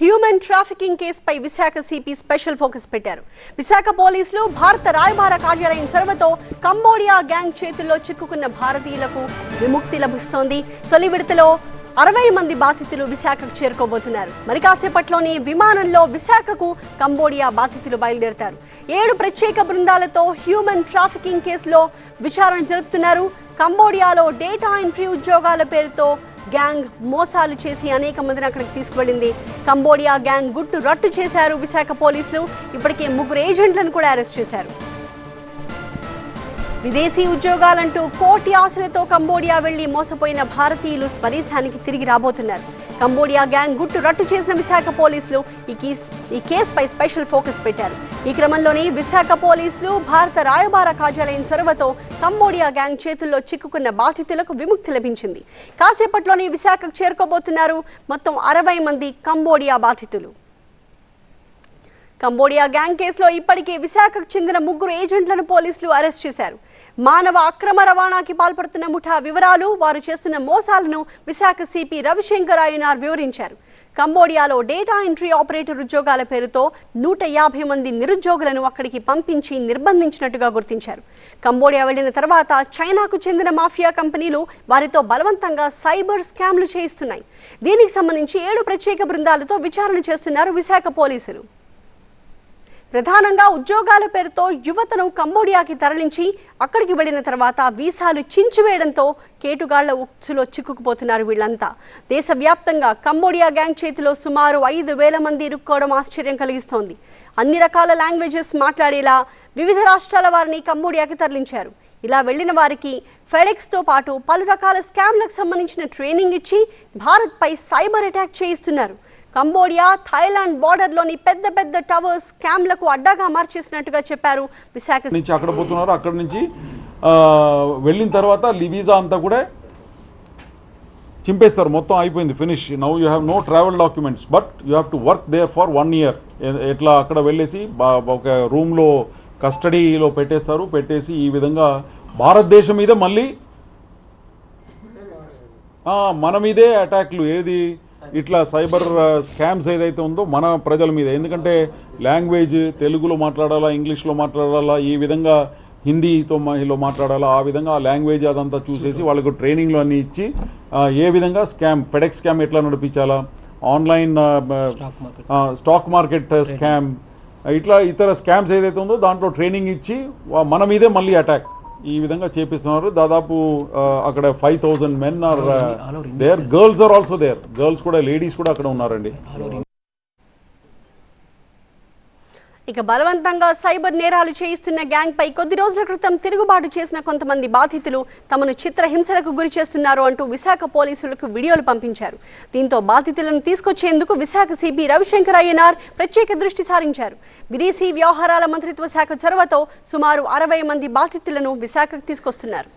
Human trafficking కేసుపై Visakha CP special focus పెట్టారు. విశాఖ పోలీసులు భారత రాయబార కార్యాలయం చొరవతో కంబోడియా గ్యాంగ్ చేతుల్లో చిక్కుకున్న భారతీయులకు విముక్తి లభిస్తోంది. తొలి విడతలో 60 మంది బాధితులు విశాఖకు చేరుకోబోతున్నారు. మరి కాసేపట్లోని విమానంలో విశాఖకు కంబోడియా బాధితులు బయలుదేరతారు. 7 ప్రత్యేక బృందాలతో హ్యూమన్ ట్రాఫికింగ్ కేసులో విచారణ జరుపుతున్నారు. కంబోడియాలో డేటా ఎంట్రీ ఉద్యోగాల పేరుతో గ్యాంగ్ మోసాలు చేసి అనేక మందిని అక్కడికి తీసుకువెళ్ళింది. కంబోడియా గ్యాంగ్ గుట్టు రట్టు చేశారు విశాఖ పోలీసులు. ఇప్పటికే 3 ఏజెంట్లను కూడా అరెస్ట్ చేశారు. విదేశీ ఉద్యోగాలంటూ కోటి ఆశలతో కంబోడియా వెళ్లి మోసపోయిన భారతీయులు స్వదేశానికి తిరిగి రాబోతున్నారు. కంబోడియా గ్యాంగ్ గుట్టు రట్టు చేసిన విశాఖ పోలీసులు ఈ కేసుపై స్పెషల్ ఫోకస్ పెట్టారు. ఈ క్రమంలోనే విశాఖ పోలీసులు భారత రాయబార కార్యాలయం చొరవతో కంబోడియా గ్యాంగ్ చేతుల్లో చిక్కుకున్న బాధితులకు విముక్తి లభించింది. కాసేపట్లోనే విశాఖకు చేరుకోబోతున్నారు మొత్తం 60 మంది కంబోడియా బాధితులు. కంబోడియా గ్యాంగ్ కేసులో ఇప్పటికే విశాఖకు చెందిన 3 ఏజెంట్లను పోలీసులు అరెస్ట్ చేశారు. మానవ అక్రమ రవాణాకి పాల్పడుతున్న ముఠా వివరాలు, వారు చేస్తున్న మోసాలను విశాఖ సిపి రవిశంకర్ అయ్యనార్ వివరించారు. కంబోడియాలో డేటా ఎంట్రీ ఆపరేటర్ ఉద్యోగాల పేరుతో 150 మంది నిరుద్యోగులను అక్కడికి పంపించి నిర్బంధించినట్టుగా గుర్తించారు. కంబోడియా వెళ్లిన తర్వాత చైనాకు చెందిన మాఫియా కంపెనీలు వారితో బలవంతంగా సైబర్ స్కామ్లు చేయిస్తున్నాయి. దీనికి సంబంధించి 7 ప్రత్యేక బృందాలతో విచారణ చేస్తున్నారు విశాఖ పోలీసులు. ప్రధానంగా ఉద్యోగాల పేరుతో యువతను కంబోడియాకి తరలించి అక్కడికి వెళ్లిన తర్వాత వీసాలు చించివేయడంతో కేటుగాళ్ల ఉచ్చులో చిక్కుకుపోతున్నారు వీళ్లంతా. దేశవ్యాప్తంగా కంబోడియా గ్యాంగ్ చేతిలో సుమారు 5,000 మంది ఇరుక్కోవడం ఆశ్చర్యం కలిగిస్తోంది. అన్ని రకాల లాంగ్వేజెస్ మాట్లాడేలా వివిధ రాష్ట్రాల వారిని కంబోడియాకి తరలించారు. ఇలా వెళ్లిన వారికి ఫెడెక్స్తో పాటు పలు రకాల స్కామ్లకు సంబంధించిన ట్రైనింగ్ ఇచ్చి భారత్పై సైబర్ అటాక్ చేయిస్తున్నారు. కంబోడియా థాయిలాండ్ బార్డర్లోని పెద్ద పెద్ద టవర్స్ స్కామ్లకు అడ్డాగా మార్చేసినట్టుగా చెప్పారు విశాఖ నుంచి. అక్కడ పోతున్నారు, అక్కడ నుంచి వెళ్ళిన తర్వాత వీసా అంతా కూడా చింపేస్తారు, మొత్తం అయిపోయింది, finish. Now you have no travel documents but you have to work there for 1 year. ఎట్లా అక్కడ వెళ్ళేసి ఒక రూమ్లో కస్టడీలో పెట్టేసి ఈ విధంగా భారతదేశం మీద మళ్ళీ మన మీదే అటాక్లు, ఏది ఇట్లా సైబర్ స్కామ్స్ ఏదైతే ఉందో మన ప్రజల మీద. ఎందుకంటే లాంగ్వేజ్ తెలుగులో మాట్లాడాలా, ఇంగ్లీష్లో మాట్లాడాలా, ఈ విధంగా హిందీతో మాట్లాడాలా, ఆ విధంగా ఆ లాంగ్వేజ్ అదంతా చూసేసి వాళ్ళకు ట్రైనింగ్లు అన్నీ ఇచ్చి ఏ విధంగా స్కామ్, ఫెడెక్స్ స్కామ్ ఎట్లా నడిపించాలా, ఆన్లైన్ స్టాక్ మార్కెట్ స్కామ్, ఇట్లా ఇతర స్కామ్స్ ఏదైతే ఉందో దాంట్లో ట్రైనింగ్ ఇచ్చి మన మీదే మళ్ళీ అటాక్ ఈ విధంగా చేపిస్తున్నారు. దాదాపు అక్కడ 5,000 men are there. Girls are also there. Girls కూడా, లేడీస్ కూడా అక్కడ ఉన్నారండి. ఇక బలవంతంగా సైబర్ నేరాలు చేయిస్తున్న గ్యాంగ్ పై కొద్ది రోజుల క్రితం తిరుగుబాటు చేసిన కొంతమంది బాధితులు తమను చిత్రహింసలకు గురి చేస్తున్నారు అంటూ విశాఖ పోలీసులకు వీడియోలు పంపించారు. దీంతో బాధితులను తీసుకొచ్చేందుకు విశాఖ సిపి రవిశంకర్ అయ్యనార్ ప్రత్యేక దృష్టి సారించారు. విదేశీ వ్యవహారాల మంత్రిత్వ శాఖ చొరవతో సుమారు 60 మంది బాధితులను విశాఖకు తీసుకొస్తున్నారు.